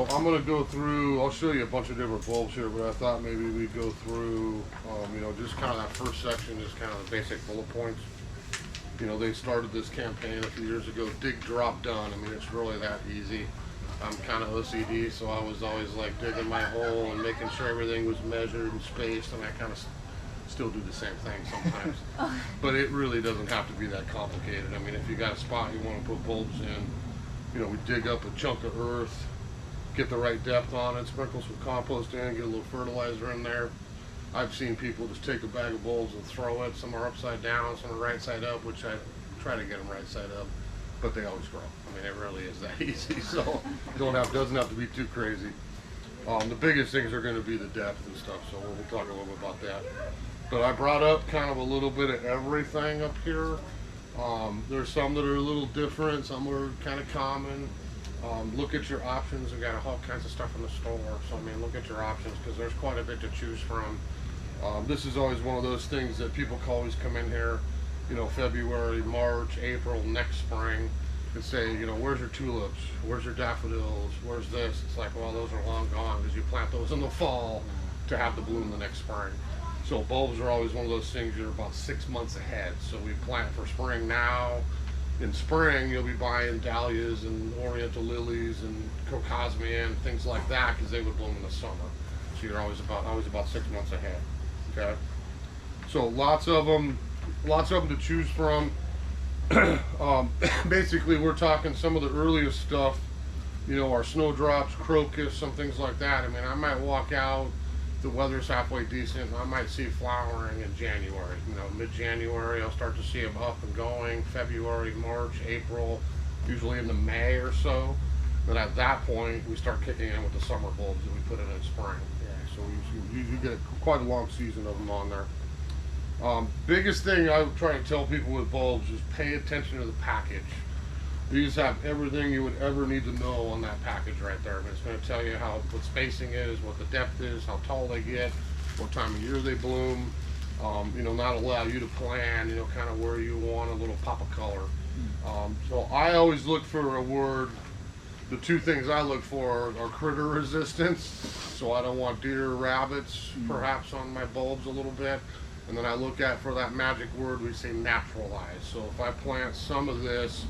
I'm going to go through, I'll show you a bunch of different bulbs here, but I thought maybe we'd go through, you know, just kind of that first section is kind of the basic bullet points. You know, they started this campaign a few years ago, dig, drop, done. I mean, it's really that easy. I'm kind of OCD, so I was always like digging my hole and making sure everything was measured and spaced, and I kind of still do the same thing sometimes. But it really doesn't have to be that complicated. I mean, if you got a spot you want to put bulbs in, you know, we dig up a chunk of earth, get the right depth on it, sprinkle some compost in, get a little fertilizer in there. I've seen people just take a bag of bulbs and throw it. Some are upside down, some are right side up, which I try to get them right side up, but they always grow. I mean, it really is that easy, so doesn't have to be too crazy. The biggest things are going to be the depth and stuff, so we'll talk a little bit about that. But I brought up kind of a little bit of everything up here. There's some that are a little different, some are kind of common. Look at your options. We got all kinds of stuff in the store, so I mean, look at your options because there's quite a bit to choose from. This is always one of those things that people can always come in here, you know, February, March, April, next spring, and say, you know, where's your tulips? Where's your daffodils? Where's this? It's like, well, those are long gone because you plant those in the fall to have the bloom the next spring. So bulbs are always one of those things you're about 6 months ahead. So we plant for spring now. In spring, you'll be buying dahlias and oriental lilies and crocosmia and things like that because they would bloom in the summer. So you're always about 6 months ahead. Okay. So lots of them to choose from. Basically, we're talking some of the earliest stuff. You know, our snowdrops, crocus, some things like that. I mean, I might walk out. The weather's halfway decent. I might see flowering in January. You know, mid-January, I'll start to see them up and going. February, March, April, usually into May or so. Then at that point, we start kicking in with the summer bulbs that we put in spring. Yeah, so you get quite a long season of them on there. Biggest thing I try to tell people with bulbs is pay attention to the package. These have everything you would ever need to know on that package right there. It's going to tell you what spacing is, what the depth is, how tall they get, what time of year they bloom. You know, not allow you to plan, you know, kind of where you want a little pop of color. So I always look for a word. The two things I look for are critter resistance. So I don't want deer, rabbits, perhaps on my bulbs a little bit. And then I look at, for that magic word, we say naturalize. So if I plant some of this,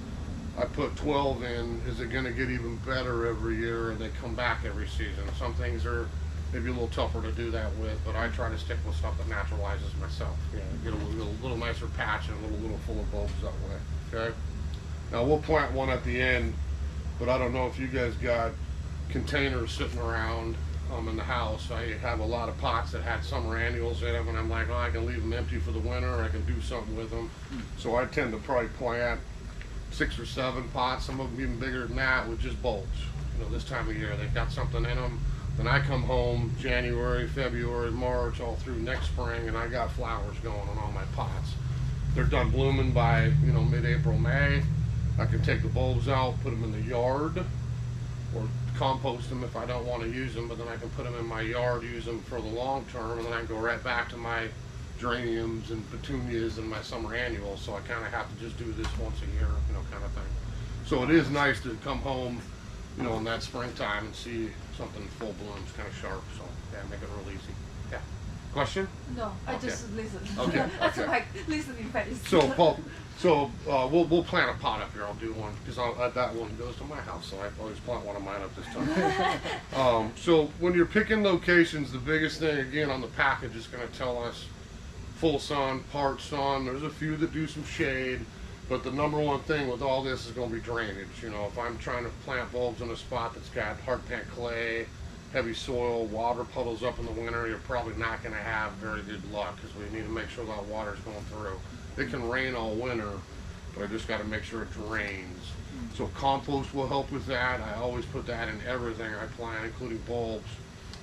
I put 12 in, is it going to get even better every year and they come back every season? Some things are maybe a little tougher to do that with, but I try to stick with stuff that naturalizes myself. Yeah, get a little nicer patch and a little full of bulbs that way. Okay. Now we'll plant one at the end, but I don't know if you guys got containers sitting around in the house. I have a lot of pots that had summer annuals in them, and I'm like, oh, I can leave them empty for the winter, or I can do something with them. So I tend to probably plant 6 or 7 pots, some of them even bigger than that, with just bulbs. You know, this time of year, they've got something in them. Then I come home January, February, March, all through next spring, and I got flowers going on all my pots. They're done blooming by, you know, mid-April, May. I can take the bulbs out, put them in the yard, or compost them if I don't want to use them, but then I can put them in my yard, use them for the long term, and then I can go right back to my geraniums and petunias and my summer annuals. So I kind of have to just do this once a year, you know, kind of thing. So it is nice to come home, you know, in that springtime and see something full blooms, kind of sharp. So yeah, make it real easy. Yeah. Question? No, I just listen. Okay. That's Okay. like listening phase. So Paul, we'll plant a pot up here. I'll do one because that one goes to my house, so I always plant one of mine up this time. So when you're picking locations, the biggest thing again on the package is going to tell us full sun, part sun. There's a few that do some shade, but the number one thing with all this is going to be drainage. You know, if I'm trying to plant bulbs in a spot that's got hard packed clay, heavy soil, water puddles up in the winter, you're probably not going to have very good luck because we need to make sure that water's going through. It can rain all winter, but I just got to make sure it drains. So compost will help with that. I always put that in everything I plant, including bulbs.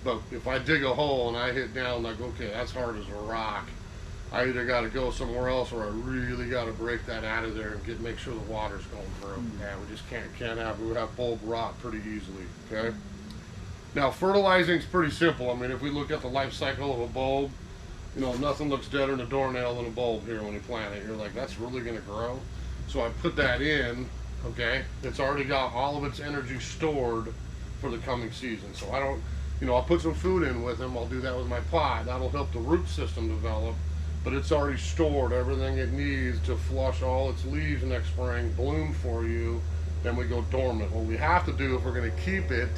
But if I dig a hole and I hit down like, okay, that's hard as a rock, I either got to go somewhere else or I really got to break that out of there and make sure the water's going through. Yeah, we just we have bulb rot pretty easily. Okay. Now fertilizing is pretty simple. I mean, if we look at the life cycle of a bulb, you know, nothing looks deader in a doornail than a bulb here when you plant it. You're like, that's really going to grow. So I put that in. Okay, it's already got all of its energy stored for the coming season. So I don't, I'll put some food in with them. I'll do that with my pot. That'll help the root system develop, but it's already stored everything it needs to flush all its leaves next spring, bloom for you. Then we go dormant. What we have to do if we're going to keep it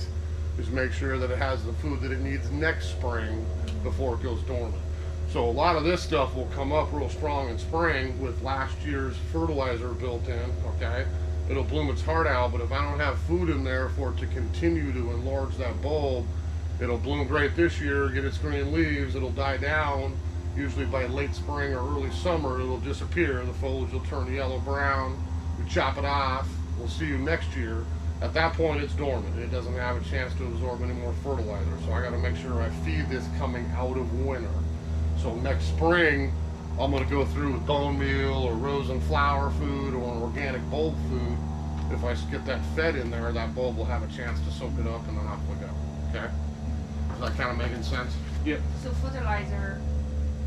is make sure that it has the food that it needs next spring before it goes dormant. So a lot of this stuff will come up real strong in spring with last year's fertilizer built in, okay? It'll bloom its heart out, but if I don't have food in there for it to continue to enlarge that bulb, it'll bloom great this year, get its green leaves, it'll die down. Usually by late spring or early summer, it'll disappear. The foliage will turn yellow-brown. We chop it off. We'll see you next year. At that point, it's dormant. It doesn't have a chance to absorb any more fertilizer. So I got to make sure I feed this coming out of winter. So next spring, I'm going to go through with bone meal or rose and flower food or an organic bulb food. If I get that fed in there, that bulb will have a chance to soak it up, and then off we go. Okay? Is that kind of making sense? Yep. So fertilizer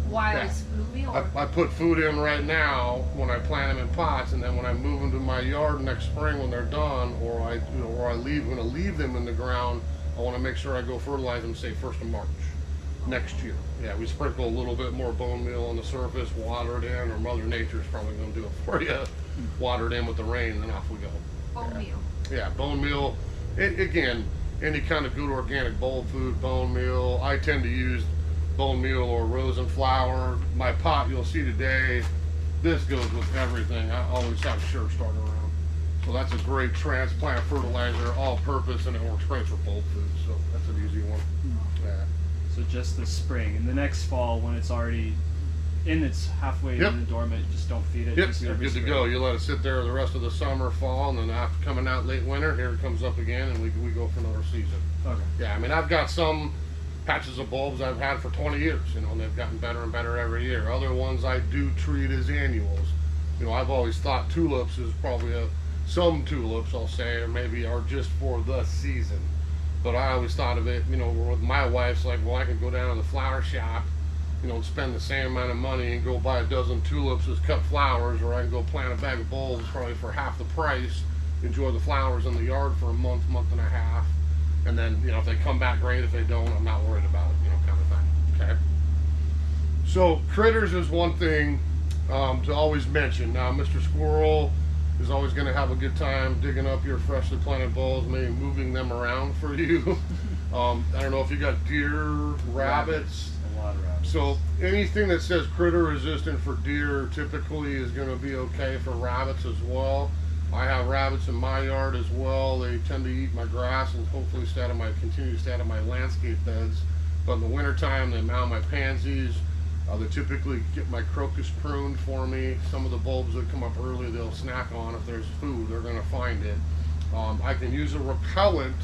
while Yeah. it's blooming, or I put food in right now when I plant them in pots, and then when I move them to my yard next spring when they're done, or I leave, when I leave them in the ground, I want to make sure I go fertilize them, say 1st of March next year. Yeah, we sprinkle a little bit more bone meal on the surface, water it in, or Mother Nature's probably going to do it for you. Water it in with the rain, and then off we go. bone meal. Yeah, bone meal. Again, any kind of good organic bulb food, bone meal. I tend to use bone meal or rose and flower. My pot, you'll see today, this goes with everything. I always have Sure Start around. So that's a great transplant fertilizer, all purpose, and it works great for bulb food. So that's an easy one. Yeah. So just the spring, and the next fall when it's already in its halfway Yep. in the dormant, just don't feed it. Yep, just you're every good to spring. go. You let it sit there the rest of the summer, fall, and then after coming out late winter, here it comes up again, and we go for another season. Okay. Yeah, I mean, I've got some patches of bulbs I've had for 20 years, and they've gotten better and better every year. Other ones I do treat as annuals. I've always thought tulips is probably some tulips, I'll say, or maybe are just for the season. But I always thought of it, with my wife's like, well, I can go down to the flower shop, and spend the same amount of money and go buy a dozen tulips as cut flowers, or I can go plant a bag of bulbs probably for half the price, enjoy the flowers in the yard for a month and a half. And then, if they come back great, if they don't, I'm not worried about it, kind of thing, okay? So, critters is one thing to always mention. Now, Mr. Squirrel is always going to have a good time digging up your freshly planted bulbs, maybe moving them around for you. I don't know if you got deer, rabbits. A lot of rabbits. So, anything that says critter resistant for deer typically is going to be okay for rabbits as well. I have rabbits in my yard as well. They tend to eat my grass and hopefully continue to stay out of my landscape beds. But in the wintertime, they mound my pansies. They typically get my crocus pruned for me. Some of the bulbs that come up early, they'll snack on. If there's food, they're going to find it. I can use a repellent,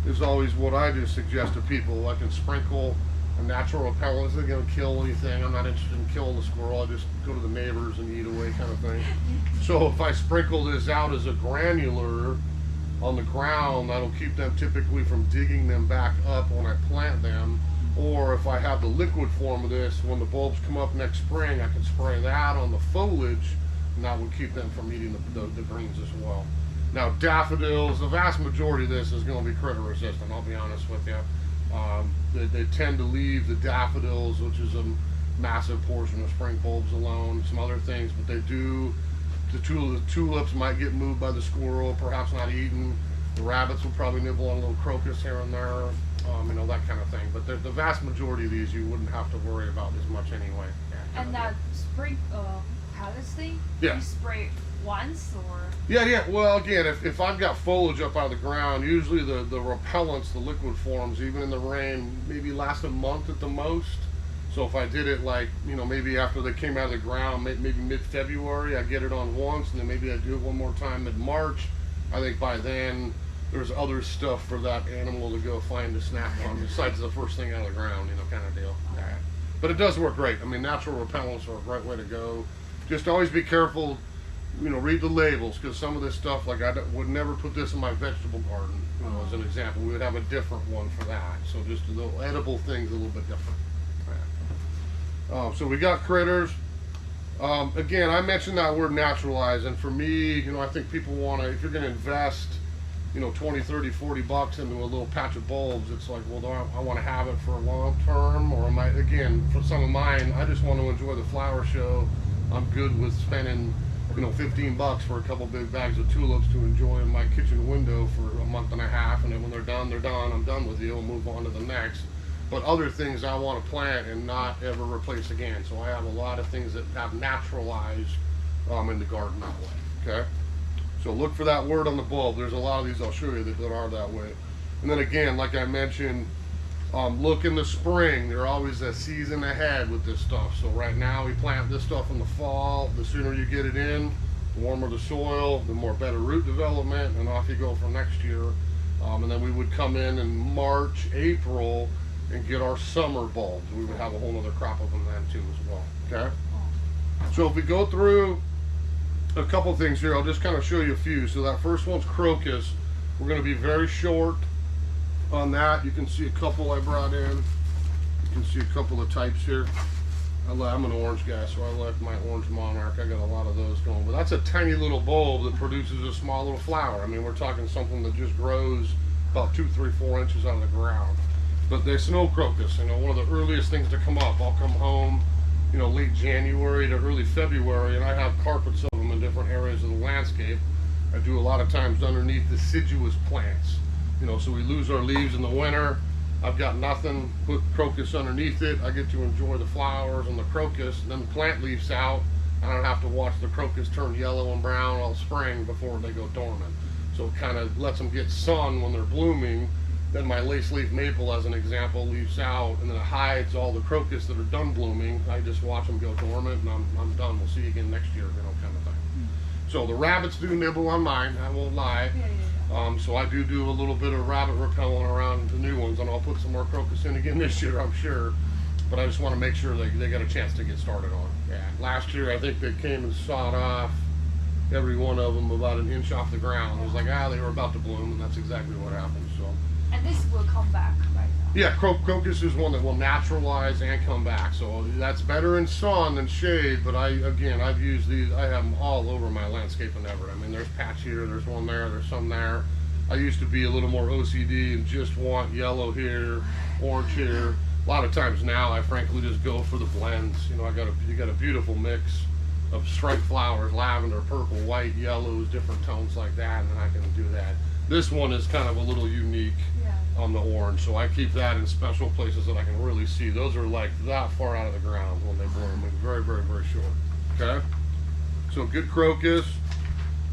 is always what I do suggest to people. I can sprinkle a natural repellent. Isn't going to kill anything. I'm not interested in killing the squirrel. I just go to the neighbors and eat away, kind of thing. So if I sprinkle this out as a granular on the ground, that'll keep them typically from digging them back up when I plant them. Or if I have the liquid form of this, when the bulbs come up next spring, I can spray that on the foliage, and that would keep them from eating the greens as well. Now, daffodils, the vast majority of this is going to be critter resistant, I'll be honest with you. They tend to leave the daffodils, which is a massive portion of spring bulbs alone, some other things, but they do. The tulips might get moved by the squirrel, perhaps not eaten. The rabbits will probably nibble on a little crocus here and there, that kind of thing. But the vast majority of these you wouldn't have to worry about as much anyway. And that spring pellets thing, Yeah. you spray once or? Yeah. Well, again, if I've got foliage up out of the ground, usually the repellents, the liquid forms, even in the rain, maybe last a month at the most. So if I did it maybe after they came out of the ground, maybe mid-February, I get it on once, and then maybe I do it one more time mid-March. I think by then there's other stuff for that animal to go find to snack on besides the first thing out of the ground, kind of deal. Yeah. But it does work great. I mean, natural repellents are a great way to go. Just always be careful, read the labels, because some of this stuff, like I would never put this in my vegetable garden, as an example. We would have a different one for that. So just the edible things a little bit different. So we got critters. Again, I mentioned that word naturalize, and for me, I think people want to, if you're going to invest you know, 20, 30, 40 bucks into a little patch of bulbs, it's like, well, do I want to have it for a long term, or am I, again, for some of mine, I just want to enjoy the flower show. I'm good with spending, you know, 15 bucks for a couple big bags of tulips to enjoy in my kitchen window for a month and a half, and then when they're done, they're done. I'm done with you. We'll move on to the next. But other things I want to plant and not ever replace again. So I have a lot of things that have naturalized in the garden that way. Okay. So look for that word on the bulb. There's a lot of these I'll show you that are that way. And then again, like I mentioned, look in the spring. They're always a season ahead with this stuff. So right now we plant this stuff in the fall. The sooner you get it in, the warmer the soil, the more better root development, and off you go for next year. And then we would come in March, April, and get our summer bulbs. We would have a whole other crop of them then too as well. Okay. So if we go through a couple things here, I'll just kind of show you a few. So that first one's crocus. We're going to be very short on that. You can see a couple I brought in. You can see a couple of types here. I'm an orange guy, so I like my orange monarch. I got a lot of those going. But that's a tiny little bulb that produces a small little flower. I mean, we're talking something that just grows about 2, 3, 4 inches out of the ground. But they snow crocus, you know, one of the earliest things to come up. I'll come home, you know, late January to early February, and I have carpets of them in different areas of the landscape. I do a lot of times underneath deciduous plants, you know, so we lose our leaves in the winter. I've got nothing, put crocus underneath it. I get to enjoy the flowers and the crocus, and then the plant leaves out. I don't have to watch the crocus turn yellow and brown all spring before they go dormant. So it kind of lets them get sun when they're blooming. Then my lace leaf maple, as an example, leaves out, and then it hides all the crocus that are done blooming. I just watch them go dormant, and I'm done. We'll see you again next year, you know, kind of thing. So the rabbits do nibble on mine, I won't lie. So I do a little bit of rabbit repellent around the new ones, and I'll put some more crocus in again this year, I'm sure. But I just want to make sure they got a chance to get started on. Yeah. Last year, I think they came and sawed off every one of them about an inch off the ground. It was like, they were about to bloom, and that's exactly what happened. So. And this will come back right now. Yeah, crocus is one that will naturalize and come back. So that's better in sun than shade. But I've used these. I have them all over my landscape in Everett. I mean, there's patch here, there's one there, there's some there. I used to be a little more OCD and just want yellow here, orange here. A lot of times now, I frankly just go for the blends. You know, you got a beautiful mix of striped flowers, lavender, purple, white, yellows, different tones like that, and then I can do that. This one is kind of a little unique on the orange, so I keep that in special places that I can really see. Those are like that far out of the ground when they bloom, and very, very, very short. Okay, so good crocus.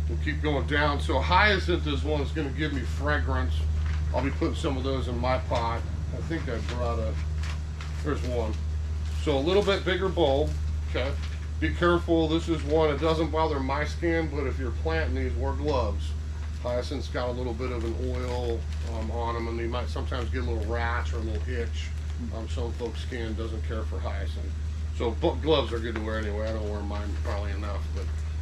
We'll keep going down. So hyacinth is one that's going to give me fragrance. I'll be putting some of those in my pot. I think I brought there's one. So a little bit bigger bulb. Okay, be careful. This is one, it doesn't bother my skin, but if you're planting these, wear gloves. Hyacinth's got a little bit of an oil on them, and they might sometimes get a little rash or a little itch. Some folks' skin doesn't care for hyacinth. So gloves are good to wear anyway. I don't wear mine probably enough,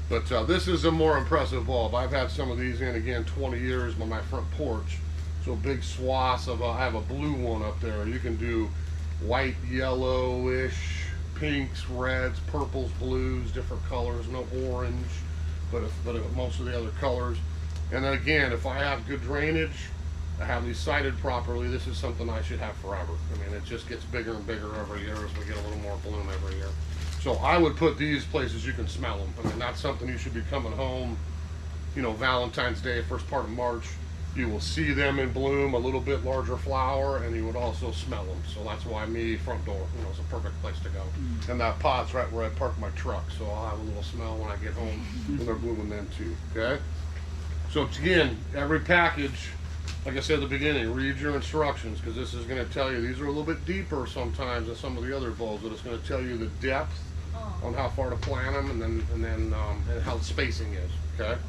but this is a more impressive bulb. I've had some of these in, again, 20 years on my front porch. So big swaths of, I have a blue one up there. You can do white, yellowish, pinks, reds, purples, blues, different colors, no orange, but most of the other colors. And then again, if I have good drainage, I have these sited properly, this is something I should have forever. I mean, it just gets bigger and bigger every year as we get a little more bloom every year. So I would put these places you can smell them. I mean, that's something you should be coming home, you know, Valentine's Day, first part of March. You will see them in bloom, a little bit larger flower, and you would also smell them. So that's why front door, you know, is a perfect place to go. And that pot's right where I park my truck, so I'll have a little smell when I get home when they're blooming then too, okay? So again, every package, like I said at the beginning, read your instructions, because this is going to tell you, these are a little bit deeper sometimes than some of the other bulbs, but it's going to tell you the depth on how far to plant them, and how the spacing is, okay?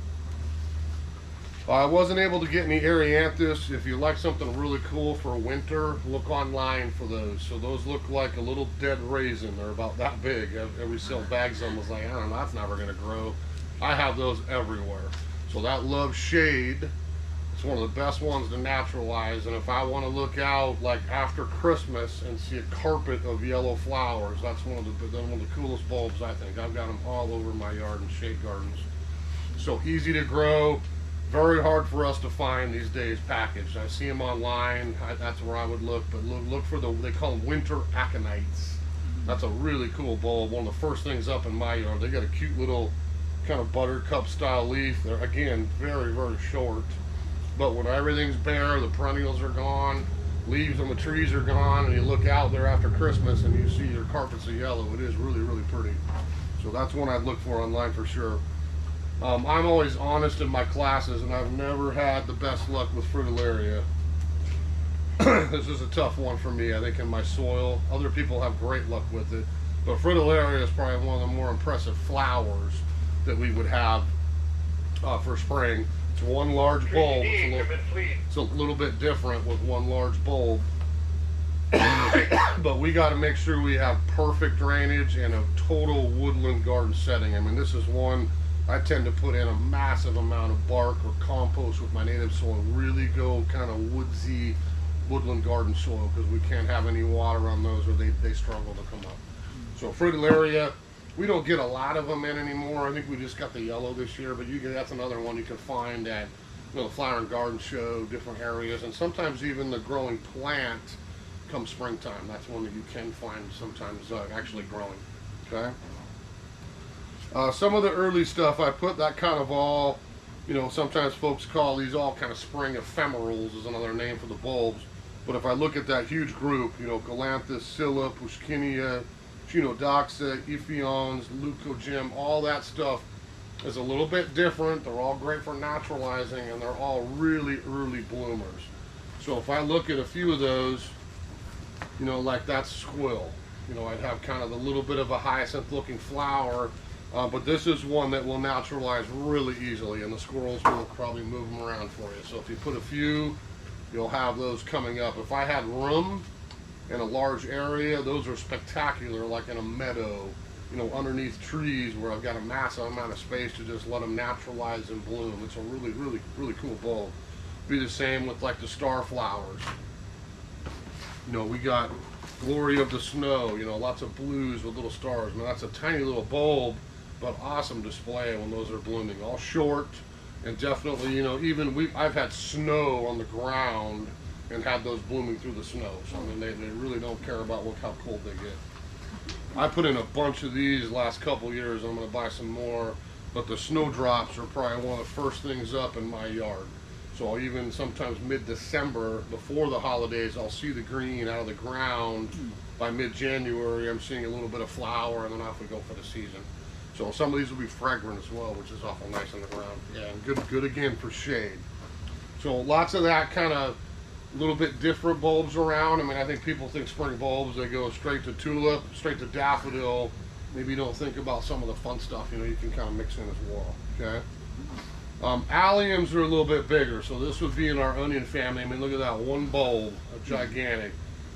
I wasn't able to get any Erianthus. If you like something really cool for winter, look online for those. So those look like a little dead raisin. They're about that big. Every sell bags of them was like, I don't know, that's never going to grow. I have those everywhere. So that loves shade. It's one of the best ones to naturalize. And if I want to look out like after Christmas and see a carpet of yellow flowers, that's one of the coolest bulbs, I think. I've got them all over my yard and shade gardens. So easy to grow. Very hard for us to find these days packaged. I see them online. That's where I would look, but look for they call them winter aconites. That's a really cool bulb. One of the first things up in my yard. They got a cute little kind of buttercup style leaf. They're, again, very, very short. But when everything's bare, the perennials are gone, leaves on the trees are gone, and you look out there after Christmas and you see your carpets of yellow, it is really, really pretty. So that's one I'd look for online for sure. I'm always honest in my classes, and I've never had the best luck with Fritillaria. This is a tough one for me, I think, in my soil. Other people have great luck with it, but Fritillaria is probably one of the more impressive flowers that we would have for spring. It's one large bulb. It's a little bit different with one large bulb. But we got to make sure we have perfect drainage and a total woodland garden setting. I mean, this is one I tend to put in a massive amount of bark or compost with my native soil. Really go kind of woodsy woodland garden soil, because we can't have any water on those or they struggle to come up. So Fritillaria, we don't get a lot of them in anymore. I think we just got the yellow this year, but that's another one you can find at the Flower and Garden Show, different areas, and sometimes even the growing plant come springtime. That's one that you can find sometimes actually growing. Okay. Some of the early stuff I put that kind of all, sometimes folks call these all kind of spring ephemerals is another name for the bulbs. But if I look at that huge group, Galanthus, Scilla, Pushkinia, Chinodoxa, Ephions, Leucogem, all that stuff is a little bit different. They're all great for naturalizing, and they're all really early bloomers. So if I look at a few of those, like that's squill. I'd have kind of a little bit of a hyacinth looking flower, but this is one that will naturalize really easily, and the squirrels will probably move them around for you. So if you put a few, you'll have those coming up. If I had room in a large area, those are spectacular, like in a meadow, underneath trees where I've got a massive amount of space to just let them naturalize and bloom. It's a really, really, really cool bulb. Be the same with like the star flowers. We got Glory of the Snow, lots of blues with little stars. Now that's a tiny little bulb, but awesome display when those are blooming. All short, and definitely, I've had snow on the ground and had those blooming through the snow. So I mean, they really don't care about how cold they get. I put in a bunch of these last couple years. I'm going to buy some more, but the snowdrops are probably one of the first things up in my yard. So even sometimes mid-December, before the holidays, I'll see the green out of the ground. By mid-January, I'm seeing a little bit of flower, and then off we go for the season. So some of these will be fragrant as well, which is awful nice on the ground. Yeah, and good again for shade. So lots of that kind of little bit different bulbs around. I mean, I think people think spring bulbs, they go straight to tulip, straight to daffodil. Maybe you don't think about some of the fun stuff, you can kind of mix in as well, okay? Alliums are a little bit bigger, so this would be in our onion family. I mean, look at that, one bulb, gigantic.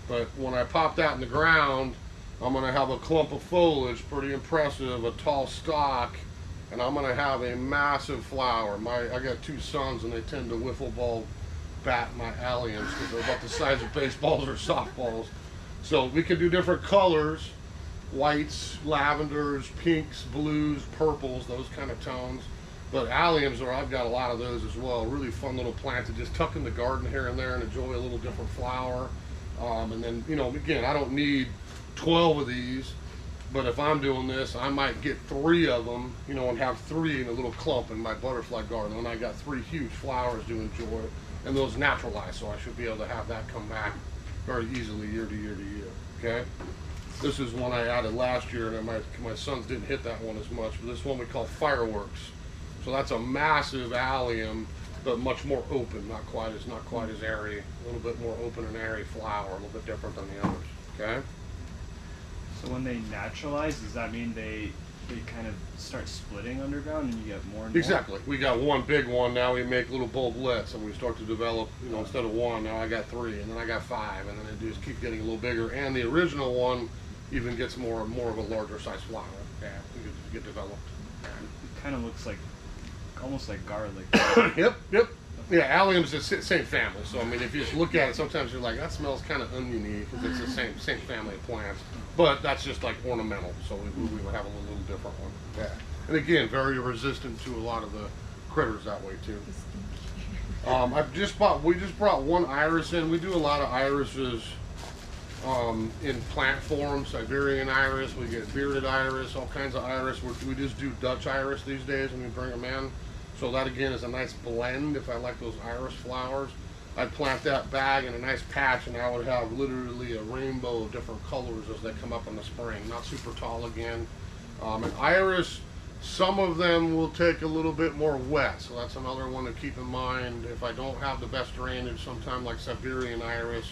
But when I pop that in the ground, I'm going to have a clump of foliage, pretty impressive, a tall stalk, and I'm going to have a massive flower. I got two sons, and they tend to wiffle ball bat my alliums because they're about the size of baseballs or softballs. So we can do different colors, whites, lavenders, pinks, blues, purples, those kind of tones. But alliums, I've got a lot of those as well. Really fun little plant to just tuck in the garden here and there and enjoy a little different flower. And then, again, I don't need 12 of these, but if I'm doing this, I might get 3 of them, and have 3 in a little clump in my butterfly garden. And I got 3 huge flowers to enjoy, and those naturalize, so I should be able to have that come back very easily year to year to year, okay? This is one I added last year, and my sons didn't hit that one as much, but this one we call Fireworks. So that's a massive allium, but much more open, not quite as airy, a little bit more open and airy flower, a little bit different than the others, okay? So when they naturalize, does that mean they kind of start splitting underground and you get more and more? Exactly. We got one big one, now we make little bulblets, and we start to develop, instead of 1, now I got 3, and then I got 5, and then it just keeps getting a little bigger, and the original one even gets more and more of a larger size flower. Yeah, it get developed. It kind of looks like, almost like garlic. Yep. Yeah, allium's the same family. So I mean, if you just look at it, sometimes you're like, that smells kind of oniony because it's the same family of plants. But that's just like ornamental. So we would have a little different one. Yeah. And again, very resistant to a lot of the critters that way too. We just brought one iris in. We do a lot of irises in plant form, Siberian iris, we get bearded iris, all kinds of iris. We just do Dutch iris these days when we bring them in. So that again is a nice blend if I like those iris flowers. I'd plant that bag in a nice patch and I would have literally a rainbow of different colors as they come up in the spring. Not super tall again. And iris, some of them will take a little bit more wet, so that's another one to keep in mind. If I don't have the best drainage, sometime like Siberian iris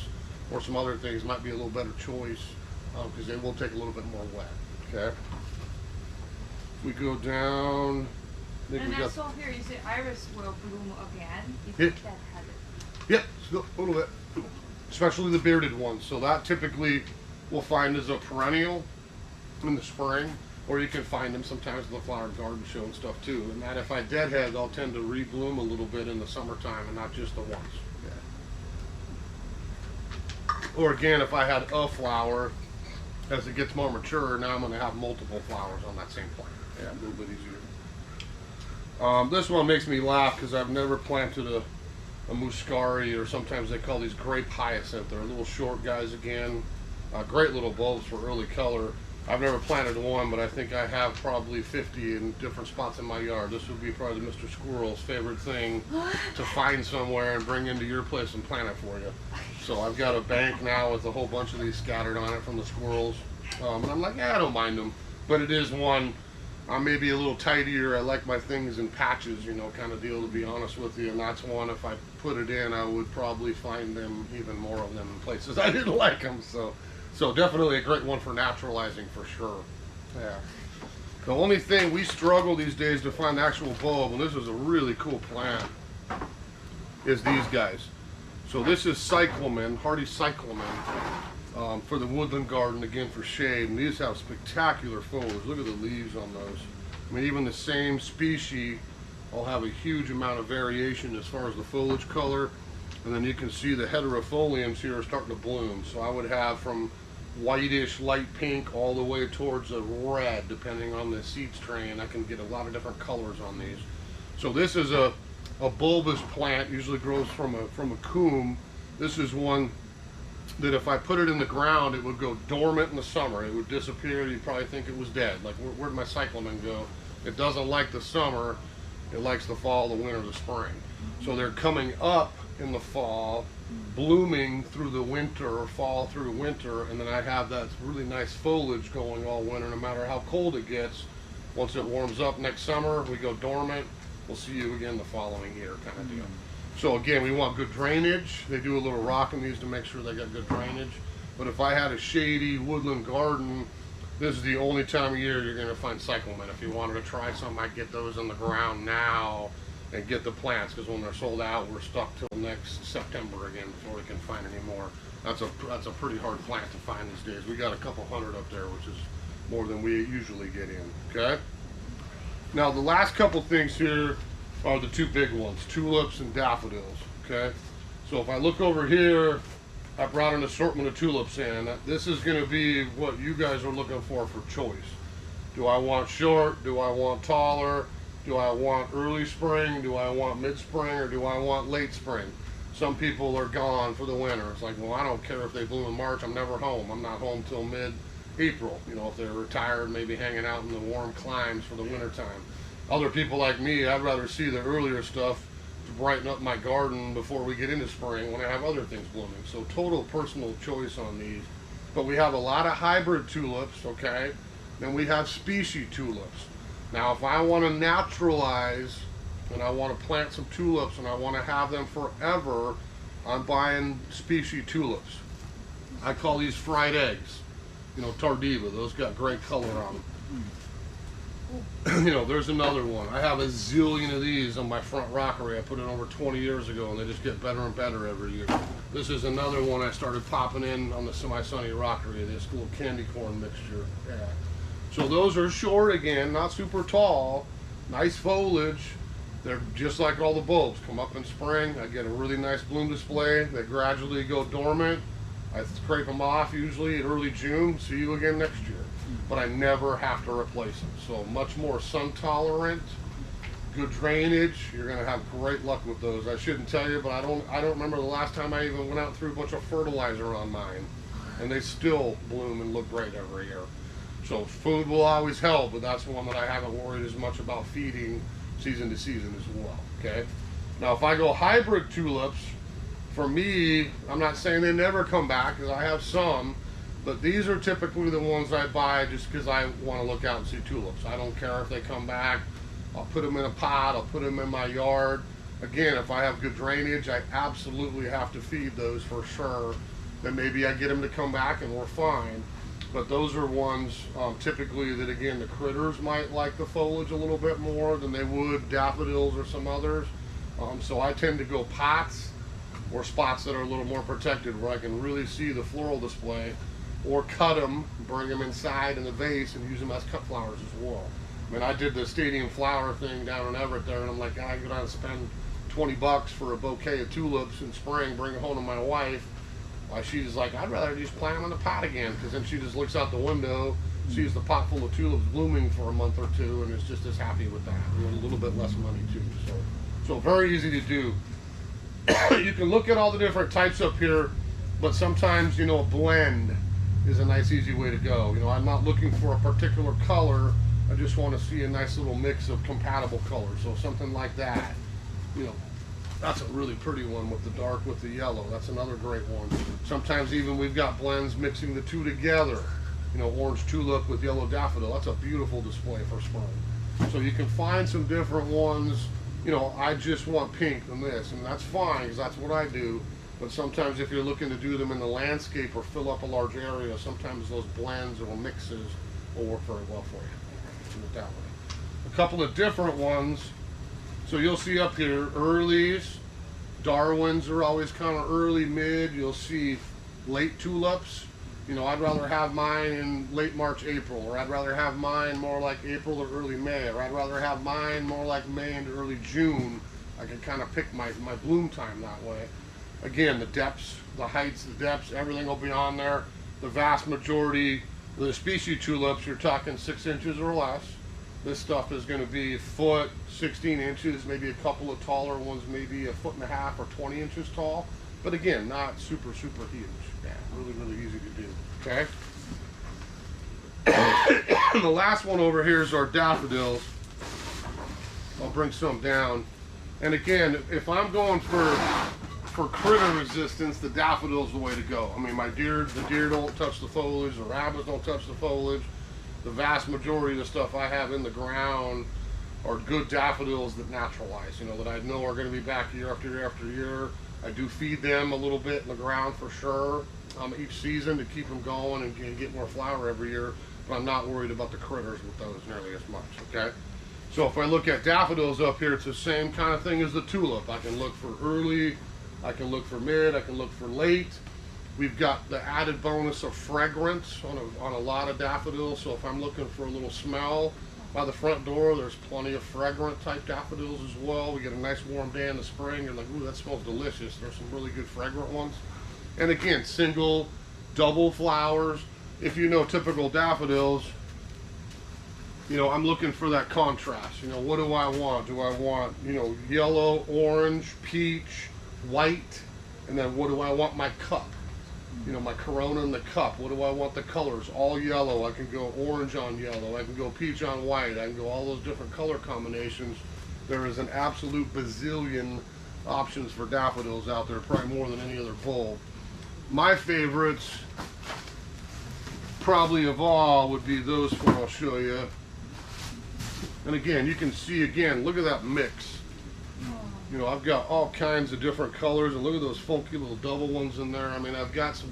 or some other things might be a little better choice because they will take a little bit more wet. Okay. If we go down, I think And we I got, saw here you say iris will bloom again if Yeah. that has it. yep, still a little bit, especially the bearded ones. So that typically we'll find as a perennial in the spring, or you can find them sometimes in the flower garden show and stuff too. And that if I deadhead, they'll tend to rebloom a little bit in the summertime and not just the once. Or again, if I had a flower, as it gets more mature, now I'm going to have multiple flowers on that same plant. Yeah, a little bit easier. This one makes me laugh because I've never planted a muscari, or sometimes they call these grape hyacinth. They're little short guys again. Great little bulbs for early color. I've never planted one, but I think I have probably 50 in different spots in my yard. This would be probably Mr. Squirrel's favorite thing to find somewhere and bring into your place and plant it for you. So I've got a bank now with a whole bunch of these scattered on it from the squirrels. And I'm like, yeah, I don't mind them. But it is one, I'm maybe a little tidier. I like my things in patches, you know, kind of deal, to be honest with you. And that's one, if I put it in, I would probably find them, even more of them in places I didn't like them. So definitely a great one for naturalizing for sure. Yeah. The only thing we struggle these days to find the actual bulb, and this is a really cool plant, is these guys. So this is cyclamen, hardy cyclamen, for the woodland garden, again for shade. And these have spectacular foliage. Look at the leaves on those. I mean, even the same species will have a huge amount of variation as far as the foliage color. And then you can see the heterofoliums here are starting to bloom. So I would have from whitish, light pink, all the way towards a red, depending on the seed strain. I can get a lot of different colors on these. So this is a bulbous plant, usually grows from a coombe. This is one that if I put it in the ground, it would go dormant in the summer. It would disappear. You'd probably think it was dead. Like, where'd my cyclamen go? It doesn't like the summer. It likes the fall, the winter, the spring. So they're coming up in the fall, blooming through the winter, or fall through winter, and then I have that really nice foliage going all winter, no matter how cold it gets. Once it warms up next summer, we go dormant. We'll see you again the following year, kind of deal. So again, we want good drainage. They do a little rocking these to make sure they got good drainage. But if I had a shady woodland garden, this is the only time of year you're going to find cyclamen. If you wanted to try some, I'd get those in the ground now and get the plants, because when they're sold out, we're stuck till next September again before we can find any more. That's a pretty hard plant to find these days. We got a couple hundred up there, which is more than we usually get in. Okay. Now the last couple things here are the two big ones, tulips and daffodils. Okay. So if I look over here, I brought an assortment of tulips in. This is going to be what you guys are looking for choice. Do I want short? Do I want taller? Do I want early spring? Do I want mid-spring? Or do I want late spring? Some people are gone for the winter. It's like, well, I don't care if they bloom in March. I'm never home. I'm not home till mid-April. You know, if they're retired, maybe hanging out in the warm climes for the winter time. Other people like me, I'd rather see the earlier stuff to brighten up my garden before we get into spring when I have other things blooming. So total personal choice on these. But we have a lot of hybrid tulips, okay? Then we have species tulips. Now, if I want to naturalize and I want to plant some tulips and I want to have them forever, I'm buying species tulips. I call these fried eggs. You know, Tardiva, those got great color on them. You know, there's another one. I have a zillion of these on my front rockery. I put it over 20 years ago, and they just get better and better every year. This is another one I started popping in on the semi-sunny rockery, this little candy corn mixture. Yeah. So those are short again, not super tall, nice foliage. They're just like all the bulbs. Come up in spring, I get a really nice bloom display. They gradually go dormant. I scrape them off usually in early June. See you again next year. But I never have to replace them. So much more sun tolerant, good drainage, you're gonna have great luck with those. I shouldn't tell you, but I don't remember the last time I even went out and threw a bunch of fertilizer on mine, and they still bloom and look great every year. So food will always help, but that's one that I haven't worried as much about feeding season to season as well. Okay. Now, if I go hybrid tulips, for me, I'm not saying they never come back, because I have some, but these are typically the ones I buy just because I want to look out and see tulips. I don't care if they come back. I'll put them in a pot, I'll put them in my yard. Again, if I have good drainage, I absolutely have to feed those for sure. Then maybe I get them to come back and we're fine. But those are ones typically that, again, the critters might like the foliage a little bit more than they would daffodils or some others. So I tend to go pots or spots that are a little more protected where I can really see the floral display, or cut them, bring them inside in the vase and use them as cut flowers as well. I mean, I did the stadium flower thing down in Everett there, and I'm like, I go down and spend $20 for a bouquet of tulips in spring, bring it home to my wife. She's like, I'd rather just plant them in the pot again, because then she just looks out the window, sees the pot full of tulips blooming for a month or two, and is just as happy with that. And a little bit less money too. So very easy to do. You can look at all the different types up here, but sometimes, a blend is a nice, easy way to go. I'm not looking for a particular color. I just want to see a nice little mix of compatible colors. So something like that, that's a really pretty one with the dark with the yellow. That's another great one. Sometimes even we've got blends mixing the two together. Orange tulip with yellow daffodil. That's a beautiful display for spring. So you can find some different ones. I just want pink and this, and that's fine, because that's what I do. But sometimes if you're looking to do them in the landscape or fill up a large area, sometimes those blends or mixes will work very well for you. That way. A couple of different ones. So you'll see up here, earlies, Darwins are always kind of early, mid. You'll see late tulips. I'd rather have mine in late March, April, or I'd rather have mine more like April or early May, or I'd rather have mine more like May and early June. I can kind of pick my bloom time that way. Again, the depths, the heights, the depths, everything will be on there. The vast majority, the species tulips, you're talking 6 inches or less. This stuff is going to be foot, 16 inches, maybe a couple of taller ones, maybe a 1.5 or 20 inches tall. But again, not super, super huge. Yeah, really, really easy to do. Okay. The last one over here is our daffodils. I'll bring some down. And again, if I'm going for critter resistance, the daffodil's the way to go. I mean, the deer don't touch the foliage, the rabbits don't touch the foliage. The vast majority of the stuff I have in the ground are good daffodils that naturalize, that I know are going to be back year after year after year. I do feed them a little bit in the ground for sure each season to keep them going and get more flower every year, but I'm not worried about the critters with those nearly as much, okay? So if I look at daffodils up here, it's the same kind of thing as the tulip. I can look for early, I can look for mid, I can look for late. We've got the added bonus of fragrance on a lot of daffodils, so if I'm looking for a little smell, by the front door, there's plenty of fragrant type daffodils as well. We get a nice warm day in the spring and like, ooh, that smells delicious. There's some really good fragrant ones. And again, single, double flowers. If you know typical daffodils, I'm looking for that contrast. What do I want? Do I want, yellow, orange, peach, white, and then what do I want my cup? My Corona in the cup. What do I want the colors? All yellow. I can go orange on yellow. I can go peach on white. I can go all those different color combinations. There is an absolute bazillion options for daffodils out there, probably more than any other bulb. My favorites, probably of all, would be those four I'll show you. And again, you can see, look at that mix. I've got all kinds of different colors, and look at those funky little double ones in there. I mean, I've got some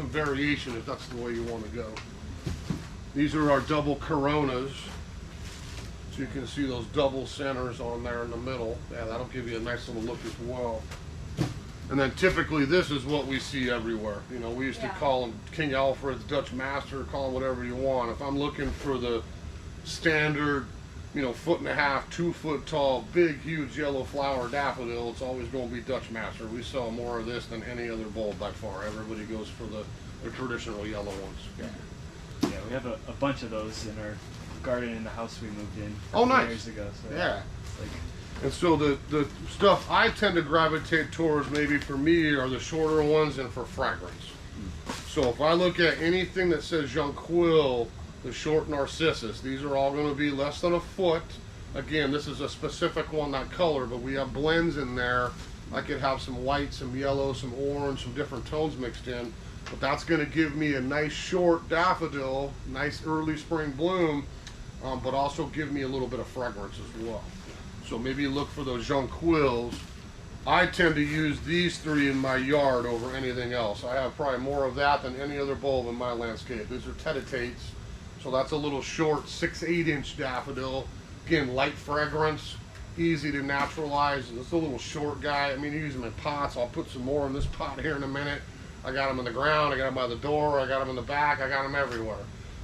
variation if that's the way you want to go. These are our double Coronas. So you can see those double centers on there in the middle. Yeah, that'll give you a nice little look as well. And then typically this is what we see everywhere. We used to call them King Alfred's, Dutch Master, call them whatever you want. If I'm looking for the standard 1.5 to 2 foot tall, big, huge yellow flower daffodil, it's always going to be Dutch Master. We sell more of this than any other bulb by far. Everybody goes for the traditional yellow ones. Yeah, we have a bunch of those in our garden in the house we moved in nice. years ago. So. Yeah. Like, And so the stuff I tend to gravitate towards, maybe for me, are the shorter ones and for fragrance. So if I look at anything that says Jonquil, the short Narcissus, these are all going to be less than a foot. Again, this is a specific one, not color, but we have blends in there. I could have some white, some yellow, some orange, some different tones mixed in. But that's going to give me a nice short daffodil, nice early spring bloom, but also give me a little bit of fragrance as well. So maybe look for those Jonquils. I tend to use these three in my yard over anything else. I have probably more of that than any other bulb in my landscape. These are Teditates. So that's a little short 6-8 inch daffodil. Again, light fragrance, easy to naturalize. This a little short guy. I mean, you use them in pots. I'll put some more in this pot here in a minute. I got them in the ground, I got them by the door, I got them in the back, I got them everywhere.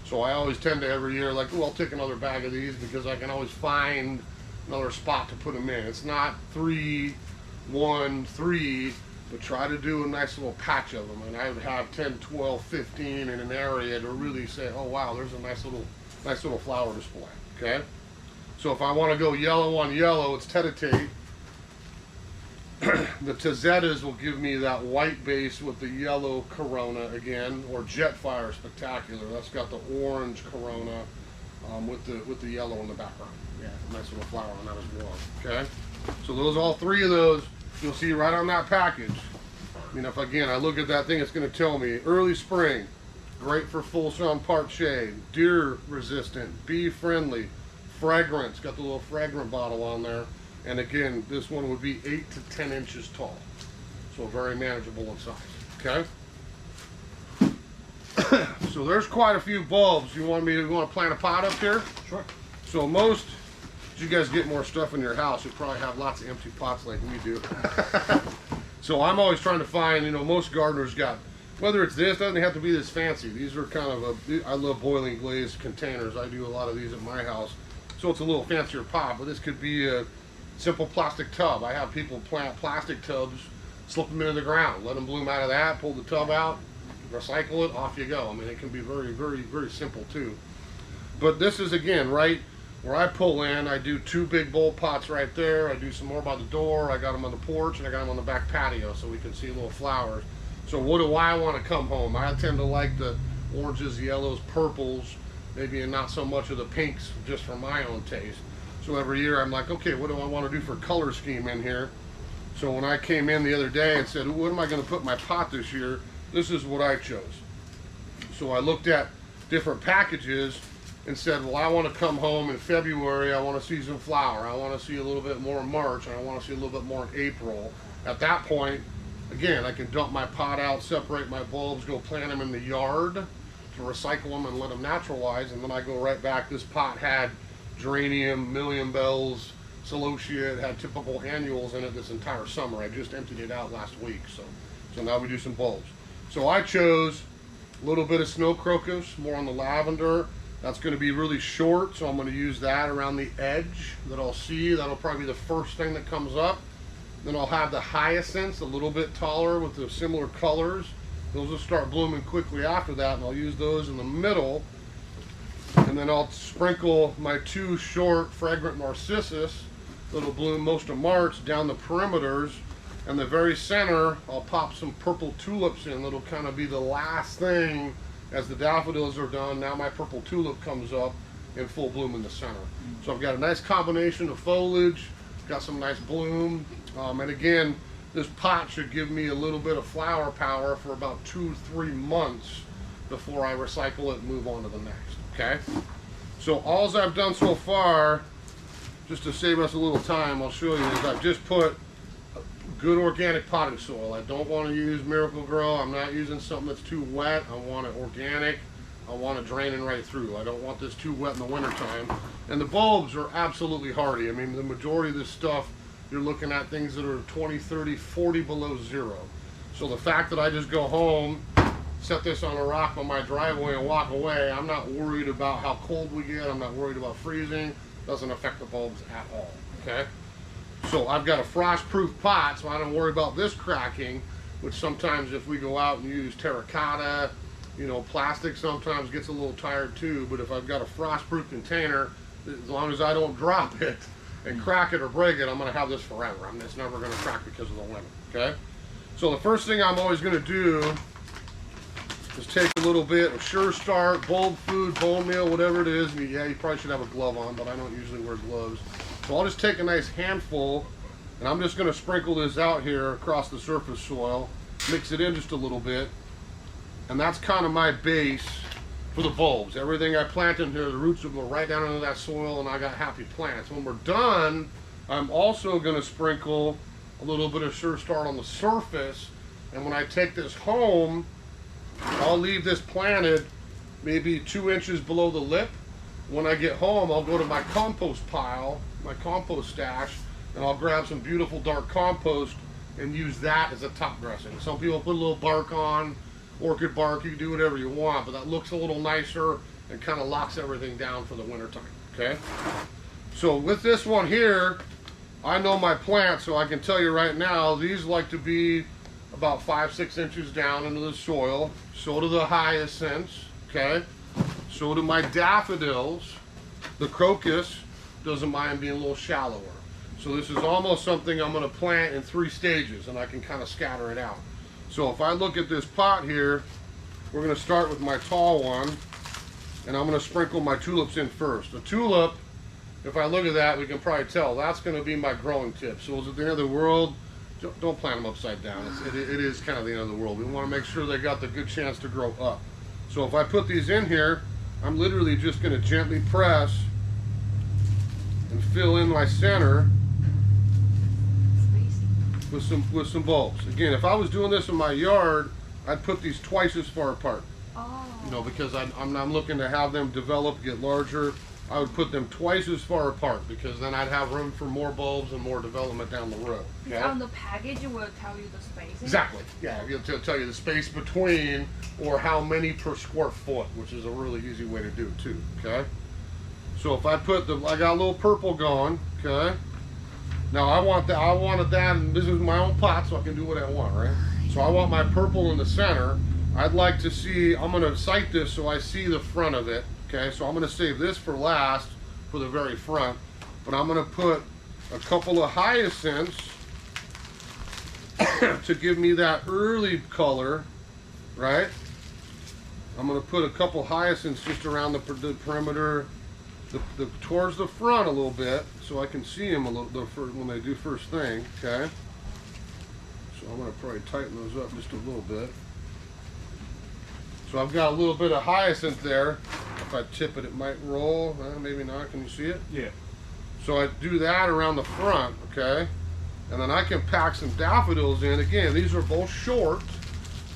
So I always tend to every year, like, oh, I'll take another bag of these because I can always find another spot to put them in. It's not 3, 1, 3, but try to do a nice little patch of them. And I would have 10, 12, 15 in an area to really say, oh wow, there's a nice little flower display. Okay. So if I want to go yellow on yellow, it's Teditate. The Tazettas will give me that white base with the yellow corona again, or Jetfire Spectacular. That's got the orange corona with the yellow in the background. Yeah, nice little flower on that as well. Okay, so those, all three of those, you'll see right on that package. I mean, if again I look at that thing, it's going to tell me early spring, great for full sun part shade, deer resistant, bee friendly, fragrance. Got the little fragrant bottle on there. And again, this one would be 8 to 10 inches tall. So very manageable in size, okay? So there's quite a few bulbs. You want to plant a pot up here? sure. So most, as you guys get more stuff in your house, you probably have lots of empty pots like we do. So I'm always trying to find, you know, most gardeners got, whether it's this, doesn't have to be this fancy. These are kind of I love boiling glazed containers. I do a lot of these at my house. So it's a little fancier pot, but this could be a simple plastic tub. I have people plant plastic tubs, slip them into the ground, let them bloom out of that, pull the tub out, recycle it, off you go. I mean, it can be very, very, very simple too. But this is, again, right where I pull in. I do 2 big bulb pots right there. I do some more by the door. I got them on the porch, and I got them on the back patio so we can see little flowers. So what do I want to come home? I tend to like the oranges, yellows, purples, maybe not so much of the pinks, just for my own taste. So every year I'm like, okay, what do I want to do for color scheme in here? So when I came in the other day and said, what am I going to put in my pot this year? This is what I chose. So I looked at different packages and said, well, I want to come home in February. I want to see some flower. I want to see a little bit more in March, and I want to see a little bit more in April. At that point, again, I can dump my pot out, separate my bulbs, go plant them in the yard to recycle them and let them naturalize, and then I go right back. This pot had geranium, million bells, celosia. It had typical annuals in it this entire summer. I just emptied it out last week, so now we do some bulbs. So I chose a little bit of snow crocus, more on the lavender. That's going to be really short, so I'm going to use that around the edge that I'll see. That'll probably be the first thing that comes up. Then I'll have the hyacinths, a little bit taller with the similar colors. Those will start blooming quickly after that, and I'll use those in the middle. And then I'll sprinkle my 2 short fragrant narcissus that'll bloom most of March down the perimeters. And the very center, I'll pop some purple tulips in. That'll kind of be the last thing as the daffodils are done. Now my purple tulip comes up in full bloom in the center. So I've got a nice combination of foliage, got some nice bloom. And again, this pot should give me a little bit of flower power for about 2-3 months before I recycle it and move on to the next. Okay, so all I've done so far, just to save us a little time, I'll show you, is I've just put good organic potting soil. I don't want to use Miracle-Gro. I'm not using something that's too wet. I want it organic. I want it draining right through. I don't want this too wet in the wintertime. And the bulbs are absolutely hardy. I mean, the majority of this stuff, you're looking at things that are 20, 30, 40 below zero. So the fact that I just go home, set this on a rock on my driveway and walk away, I'm not worried about how cold we get. I'm not worried about freezing. Doesn't affect the bulbs at all, okay? So I've got a frost-proof pot, so I don't worry about this cracking, which sometimes if we go out and use terracotta, you know, plastic sometimes gets a little tired too, but if I've got a frost-proof container, as long as I don't drop it, and crack it or break it, I'm going to have this forever. It's never going to crack because of the winter. Okay. So the first thing I'm always going to do is take a little bit of Sure Start, bulb food, bone meal, whatever it is. Yeah, you probably should have a glove on, but I don't usually wear gloves. So I'll just take a nice handful, and I'm just going to sprinkle this out here across the surface soil, mix it in just a little bit, and that's kind of my base for the bulbs. Everything I plant in here, the roots will go right down into that soil, and I got happy plants. When we're done, I'm also going to sprinkle a little bit of Sure Start on the surface, and when I take this home, I'll leave this planted maybe 2 inches below the lip. When I get home, I'll go to my compost pile, my compost stash, and I'll grab some beautiful dark compost and use that as a top dressing. Some people put a little bark on, orchid bark, you can do whatever you want, but that looks a little nicer and kind of locks everything down for the winter time, okay? So with this one here, I know my plants, so I can tell you right now, these like to be about 5-6 inches down into the soil. So do the hyacinths, okay? So do my daffodils. The crocus doesn't mind being a little shallower. So this is almost something I'm going to plant in 3 stages, and I can kind of scatter it out. So if I look at this pot here, we're going to start with my tall one, and I'm going to sprinkle my tulips in first. The tulip, if I look at that, we can probably tell that's going to be my growing tip. So is it the end of the world? Don't plant them upside down. It is kind of the end of the world. We want to make sure they got the good chance to grow up. So if I put these in here, I'm literally just going to gently press and fill in my center with some bulbs. Again, if I was doing this in my yard, I'd put these twice as far apart. Oh. You know, because I'm looking to have them develop, get larger. I would put them twice as far apart because then I'd have room for more bulbs and more development down the road. Okay? On the package, it will tell you the spacing. Exactly. Yeah, it'll tell you the space between or how many per square foot, which is a really easy way to do it too. Okay. So if I put I got a little purple going. Okay. Now I wanted that, and this is my own pot, so I can do what I want, right? So I want my purple in the center. I'd like to see. I'm going to sight this so I see the front of it. Okay, so I'm going to save this for last, for the very front, but I'm going to put a couple of hyacinths to give me that early color, right? I'm going to put a couple hyacinths just around the perimeter, towards the front a little bit, so I can see them a little when they do first thing, okay? So I'm going to probably tighten those up just a little bit. So I've got a little bit of hyacinth there. If I tip it, it might roll. Maybe not. Can you see it? Yeah. So I do that around the front, okay? And then I can pack some daffodils in. Again, these are both short,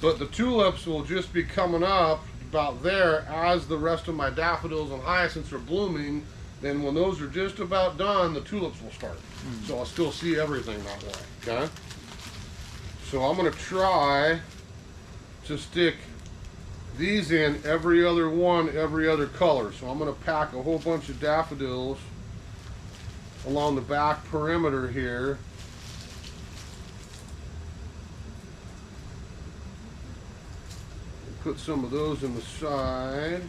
but the tulips will just be coming up about there as the rest of my daffodils and hyacinths are blooming. Then when those are just about done, the tulips will start. So I'll still see everything that way, okay? So I'm going to try to stick these in every other one, every other color. So I'm going to pack a whole bunch of daffodils along the back perimeter here. Put some of those in the side.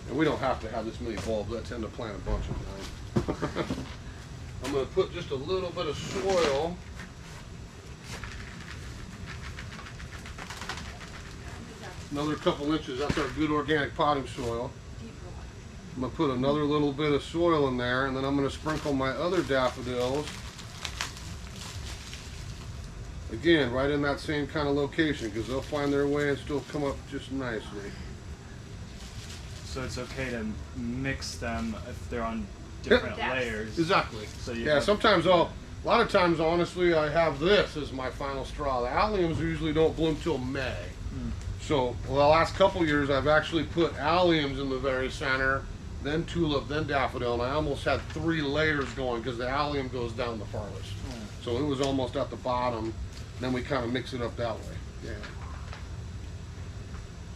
And we don't have to have this many bulbs. I tend to plant a bunch of them. I'm going to put just a little bit of soil. Another couple inches, that's our good organic potting soil. I'm going to put another little bit of soil in there, and then I'm going to sprinkle my other daffodils. Again, right in that same kind of location, because they'll find their way and still come up just nicely. So it's okay to mix them if they're on different layers. Exactly. So you yeah, sometimes a lot of times, honestly, I have this as my final straw. The alliums usually don't bloom till May. So, well, the last couple years, I've actually put alliums in the very center, then tulip, then daffodil, and I almost had 3 layers going because the allium goes down the farthest. So it was almost at the bottom, then we kind of mix it up that way. Yeah.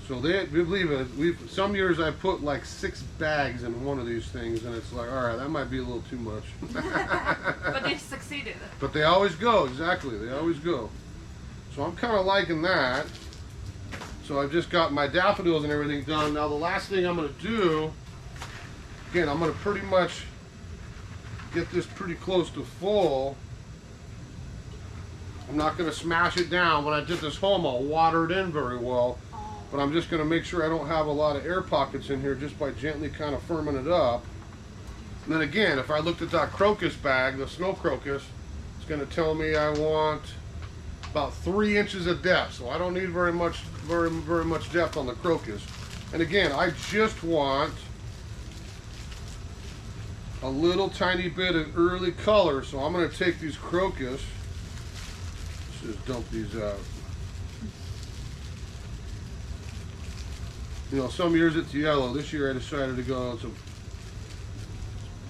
So we believe it. Some years I put like 6 bags in one of these things, and it's like, all right, that might be a little too much. But they succeeded. But they always go, exactly. They always go. So I'm kind of liking that. So I've just got my daffodils and everything done. Now the last thing I'm going to do, Again, I'm going to pretty much get this pretty close to full. I'm not going to smash it down. When I did this home, I'll water it in very well. But I'm just going to make sure I don't have a lot of air pockets in here just by gently kind of firming it up. And then again, if I looked at that crocus bag, the snow crocus, it's going to tell me I want about 3 inches of depth. So I don't need very much depth on the crocus. And again, I just want a little tiny bit of early color. So I'm going to take these crocus, let's just dump these out. You know, some years it's yellow. This year I decided to go on some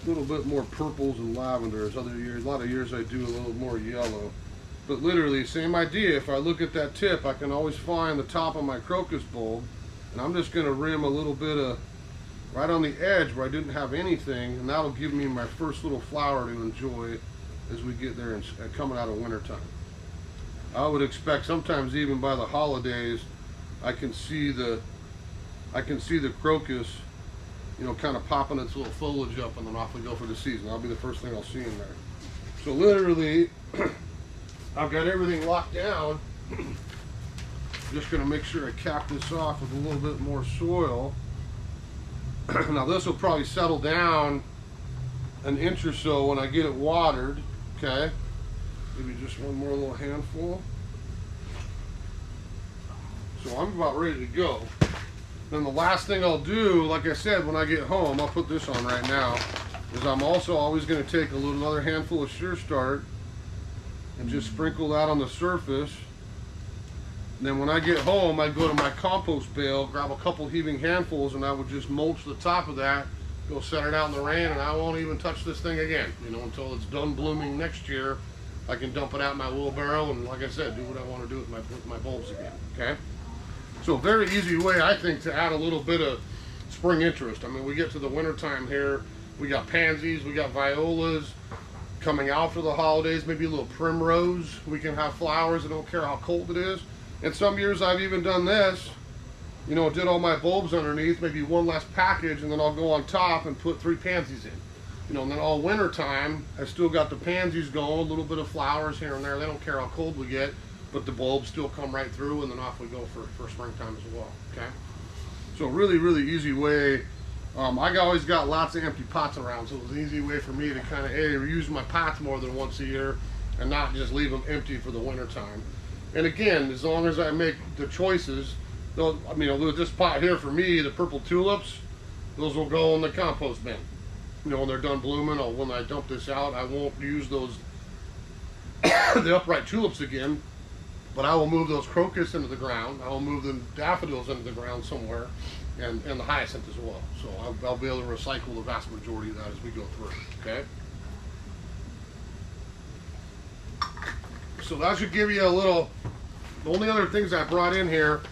little bit more purples and lavenders. Other years, a lot of years I do a little more yellow. But literally, same idea. If I look at that tip, I can always find the top of my crocus bulb. And I'm just going to rim a little bit of, right on the edge where I didn't have anything. And that'll give me my first little flower to enjoy as we get there and coming out of wintertime. I would expect sometimes even by the holidays, I can see the crocus, you know, kind of popping its little foliage up, and then off we go for the season. That'll be the first thing I'll see in there. So literally, I've got everything locked down. Just gonna make sure I cap this off with a little bit more soil. Now this will probably settle down an inch or so when I get it watered, okay? Maybe just one more little handful. So I'm about ready to go. Then the last thing I'll do, like I said, when I get home, I'll put this on right now, is I'm also always going to take another handful of Sure Start and just sprinkle that on the surface. And then when I get home, I go to my compost bale, grab a couple heaving handfuls, and I would just mulch the top of that, go set it out in the rain, and I won't even touch this thing again, you know, until it's done blooming next year. I can dump it out in my wheelbarrow and, like I said, do what I want to do with my bulbs again, okay? So a very easy way, I think, to add a little bit of spring interest. I mean, we get to the winter time here, we got pansies, we got violas coming out for the holidays, maybe a little primrose. We can have flowers, I don't care how cold it is. And some years I've even done this, you know, did all my bulbs underneath, maybe one less package, and then I'll go on top and put 3 pansies in. You know, and then all winter time, I still got the pansies going, a little bit of flowers here and there. They don't care how cold we get, but the bulbs still come right through, and then off we go for springtime as well, okay? So really, really easy way. I always got lots of empty pots around, so it was an easy way for me to kind of, reuse my pots more than once a year and not just leave them empty for the winter time. And again, as long as I make the choices, though, I mean, with this pot here for me, the purple tulips, those will go in the compost bin. You know, when they're done blooming, or when I dump this out, I won't use those, the upright tulips again, but I will move those crocus into the ground. I will move the daffodils into the ground somewhere, and the hyacinth as well. So I'll be able to recycle the vast majority of that as we go through, okay? So that should give you a little, the only other things I brought in here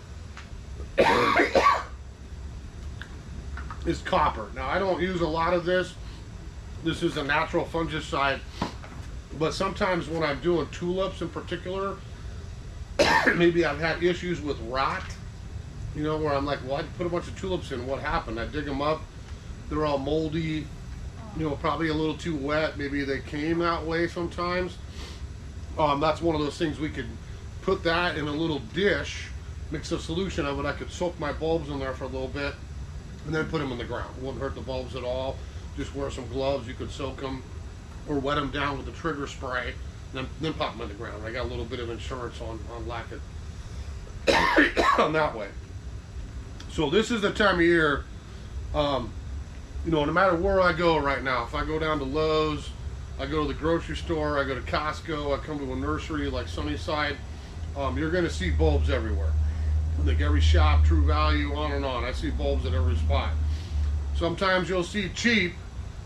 is copper. Now I don't use a lot of this. This is a natural fungicide, but sometimes when I'm doing tulips in particular, maybe I've had issues with rot, you know, where I'm like, well, I put a bunch of tulips in, what happened? I dig them up, they're all moldy, you know, probably a little too wet, maybe they came that way sometimes. That's one of those things we could put that in a little dish, mix a solution of it, I could soak my bulbs in there for a little bit, and then put them in the ground. It wouldn't hurt the bulbs at all. Just wear some gloves, you could soak them, or wet them down with the trigger spray, then pop them in the ground. I got a little bit of insurance on lack of on that way. So this is the time of year, you know, no matter where I go right now, if I go down to Lowe's, I go to the grocery store, I go to Costco, I come to a nursery like Sunnyside, you're going to see bulbs everywhere. I think every shop, True Value, on and on. I see bulbs at every spot. Sometimes you'll see cheap,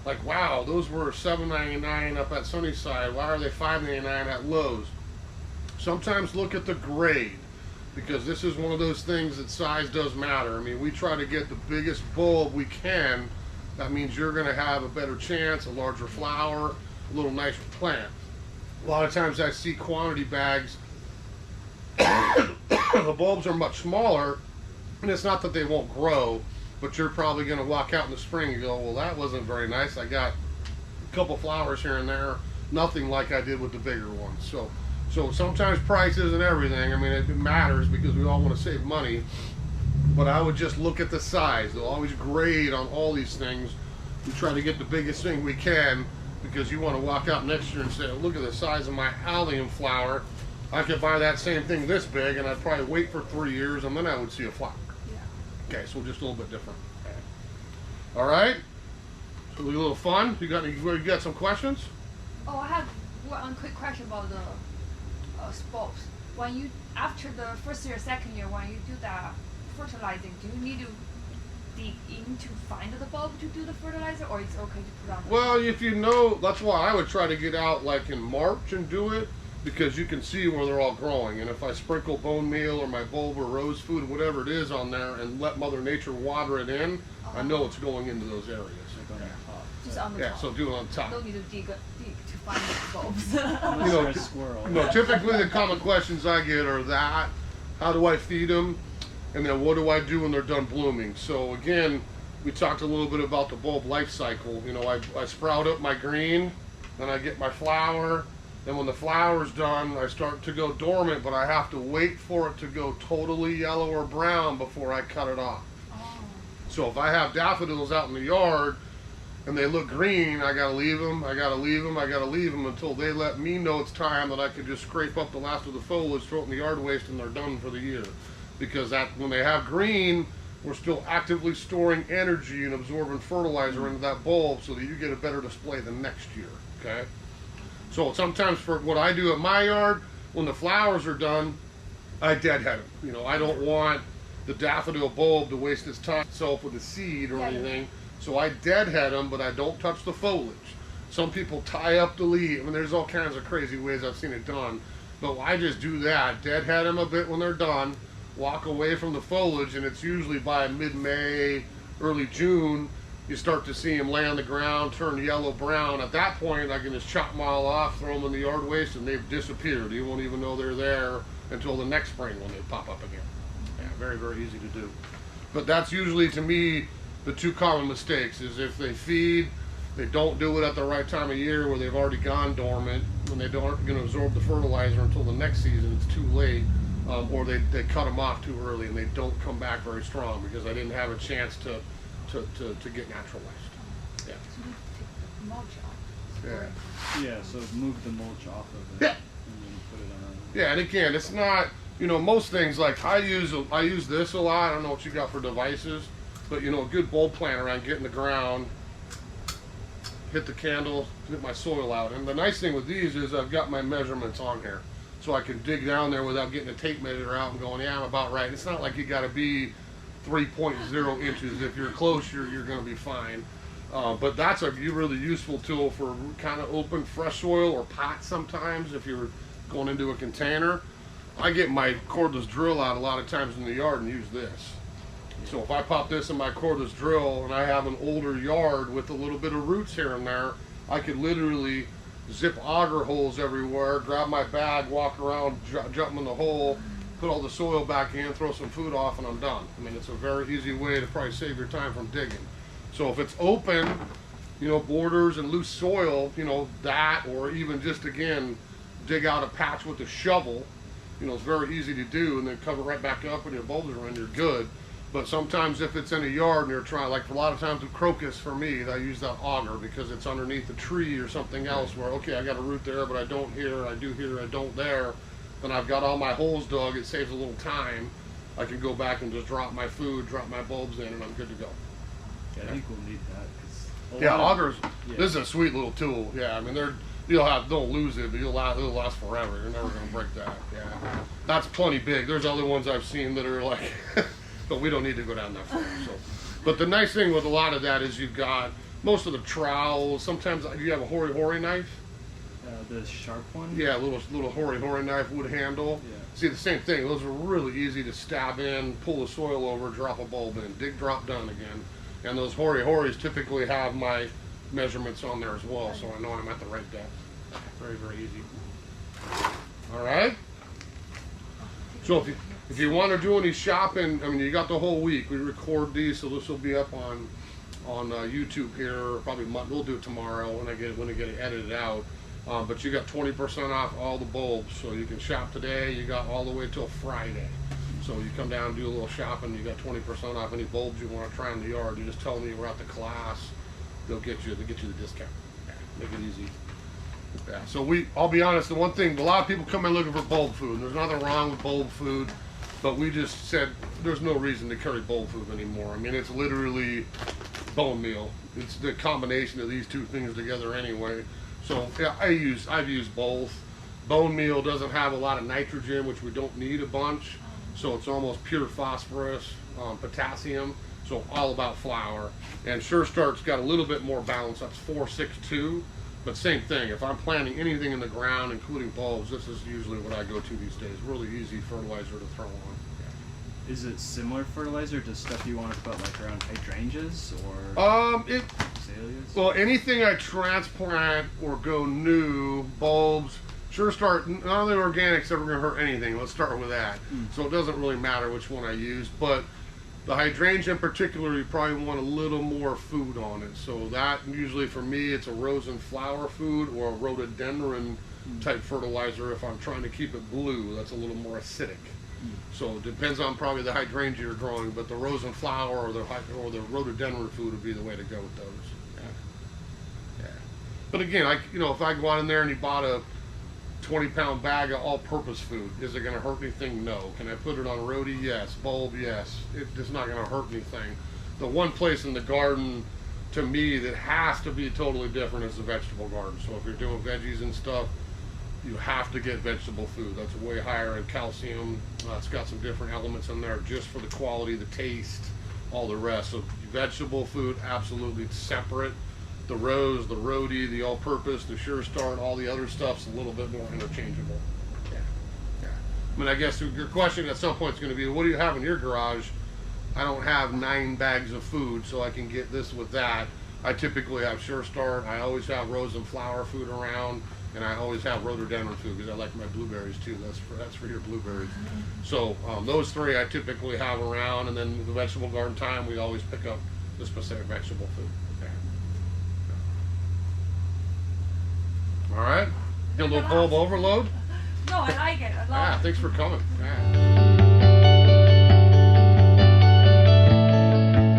like, wow, those were $7.99 up at Sunnyside. Why are they $5.99 at Lowe's? Sometimes look at the grade, because this is one of those things that size does matter. I mean, we try to get the biggest bulb we can. That means you're going to have a better chance, a larger flower, a little nicer plant. A lot of times I see quantity bags. The bulbs are much smaller, and it's not that they won't grow. but you're probably going to walk out in the spring and go, well, that wasn't very nice. I got a couple flowers here and there, nothing like I did with the bigger ones. So sometimes price isn't everything. I mean, it matters because we all want to save money. But I would just look at the size. They'll always grade on all these things. We try to get the biggest thing we can because you want to walk out next year and say, look at the size of my allium flower. I could buy that same thing this big, and I'd probably wait for 3 years, and then I would see a flower. Yeah. Okay, so just a little bit different. All right. So a little fun. You got some questions? Oh, I have one quick question about the bulbs. When you after the first year, second year, when you do that fertilizing, do you need to dig in to find the bulb to do the fertilizer, or it's okay to put on? Well, if you know, that's why I would try to get out like in March and do it, because you can see where they're all growing. And if I sprinkle bone meal or my bulb or rose food or whatever it is on there and let Mother Nature water it in, I know it's going into those areas. Like on the top. Just on the Yeah, top. so do it on top. Don't need to dig to find the bulbs. Unless know, you're a squirrel. Typically the common questions I get are that, how do I feed them, and then what do I do when they're done blooming? So again, we talked a little bit about the bulb life cycle. I sprout up my green, then I get my flower, then when the flower's done, I start to go dormant, but I have to wait for it to go totally yellow or brown before I cut it off. Oh. So if I have daffodils out in the yard and they look green, I gotta leave them, I gotta leave them until they let me know it's time that I can just scrape up the last of the foliage, throw it in the yard waste, and they're done for the year. Because when they have green, we're still actively storing energy and absorbing fertilizer into that bulb so that you get a better display the next year, okay? So sometimes for what I do at my yard, when the flowers are done, I deadhead them. I don't want the daffodil bulb to waste its time itself with the seed or anything. So I deadhead them, but I don't touch the foliage. Some people tie up the leaf. I mean, there's all kinds of crazy ways I've seen it done. But I just do that, deadhead them a bit when they're done, walk away from the foliage, and it's usually by mid-May, early June, you start to see them lay on the ground, turn yellow-brown. At that point, I can just chop them all off, throw them in the yard waste, and they've disappeared. You won't even know they're there until the next spring when they pop up again. Yeah, very, very easy to do. But that's usually, to me, the two common mistakes is if they feed, they don't do it at the right time of year where they've already gone dormant, when they aren't going to absorb the fertilizer until the next season, it's too late. Or they cut them off too early and they don't come back very strong because I didn't have a chance to get naturalized. Yeah. So you take the mulch off. Yeah. Yeah, so move the mulch off of it. Yeah. And then put it on. Yeah, and again, it's not, most things like I use this a lot. I don't know what you got for devices, but a good bulb planter, I get in the ground, hit the candle, get my soil out. And the nice thing with these is I've got my measurements on here. So I can dig down there without getting a tape measure out and going, yeah, I'm about right. It's not like you got to be 3.0 inches. If you're close, you're going to be fine. But that's a really useful tool for kind of open fresh soil or pots sometimes if you're going into a container. I get my cordless drill out a lot of times in the yard and use this. So if I pop this in my cordless drill and I have an older yard with a little bit of roots here and there, I could literally zip auger holes everywhere, grab my bag, walk around, jump in the hole, put all the soil back in, throw some food off, and I'm done. I mean, it's a very easy way to probably save your time from digging. So if it's open, borders and loose soil, that, or even just, again, dig out a patch with a shovel, it's very easy to do, and then cover right back up when your bulbs are in, you're good. But sometimes if it's in a yard and you're trying, like a lot of times with crocus for me, I use that auger because it's underneath a tree or something else where, okay, I got a root there, but I don't here, I do here, I don't there. Then I've got all my holes dug, it saves a little time. I can go back and just drop my food, drop my bulbs in, and I'm good to go. Yeah, I think we'll need that. Yeah, augers, yeah. This is a sweet little tool. Yeah, I mean, don't lose it, but it'll last forever. You're never going to break that. Yeah, that's plenty big. There's other ones I've seen that are like... But we don't need to go down that far. So, but the nice thing with a lot of that is you've got most of the trowels. Sometimes you have a hori knife. The sharp one. Yeah, a little hori knife, wood handle. Yeah. See, the same thing. Those are really easy to stab in, pull the soil over, drop a bulb in, dig, drop, done again. And those horis typically have my measurements on there as well, so I know I'm at the right depth. Very, very easy. All right. So if you if you want to do any shopping, I mean, you got the whole week. We record these, so this will be up on YouTube here. Probably we'll do it tomorrow when I get it edited out. But you got 20% off all the bulbs, so you can shop today. You got all the way till Friday. So you come down and do a little shopping. You got 20% off any bulbs you want to try in the yard. You just tell them you're at the class. They'll get you the discount. Yeah, make it easy. Yeah. So I'll be honest. The one thing, a lot of people come in looking for bulb food. And there's nothing wrong with bulb food, but we just said there's no reason to carry bulb food anymore. I mean, it's literally bone meal. It's the combination of these two things together anyway. So yeah, I've used both. Bone meal doesn't have a lot of nitrogen, which we don't need a bunch. So it's almost pure phosphorus, potassium. So all about flour. And Sure Start's got a little bit more balance. That's 462. But same thing, if I'm planting anything in the ground, including bulbs, this is usually what I go to these days. Really easy fertilizer to throw on. Yeah. Is it similar fertilizer to stuff you want to put like around hydrangeas or azaleas? Well, anything I transplant or go new, bulbs, Sure Start, none of the organics ever gonna hurt anything. Let's start with that. So it doesn't really matter which one I use, but the hydrangea in particular, you probably want a little more food on it. So that usually for me, it's a rose and flower food or a rhododendron type fertilizer. If I'm trying to keep it blue, that's a little more acidic. So it depends on probably the hydrangea you're growing, but the rose and flower or the rhododendron food would be the way to go with those. Yeah. But again, if I go out in there and you bought a 20-pound bag of all-purpose food, is it going to hurt anything? No. Can I put it on rhodie? Yes. Bulb? Yes. It's not going to hurt anything. The one place in the garden, to me, that has to be totally different is the vegetable garden. So if you're doing veggies and stuff, you have to get vegetable food. That's way higher in calcium. It's got some different elements in there just for the quality, the taste, all the rest. So vegetable food, absolutely separate. The rose, the rhodie, the all-purpose, the Sure Start, all the other stuff's a little bit more interchangeable. Yeah. I mean, I guess your question at some point is going to be, what do you have in your garage? I don't have 9 bags of food, so I can get this with that. I typically have Sure Start. I always have rose and flower food around, and I always have rhododendron food because I like my blueberries too. That's for your blueberries. So those 3 I typically have around, and then the vegetable garden time, we always pick up the specific vegetable food. All right, get a little bulb overload. No, I like it a lot. Yeah, thanks for coming. Yeah.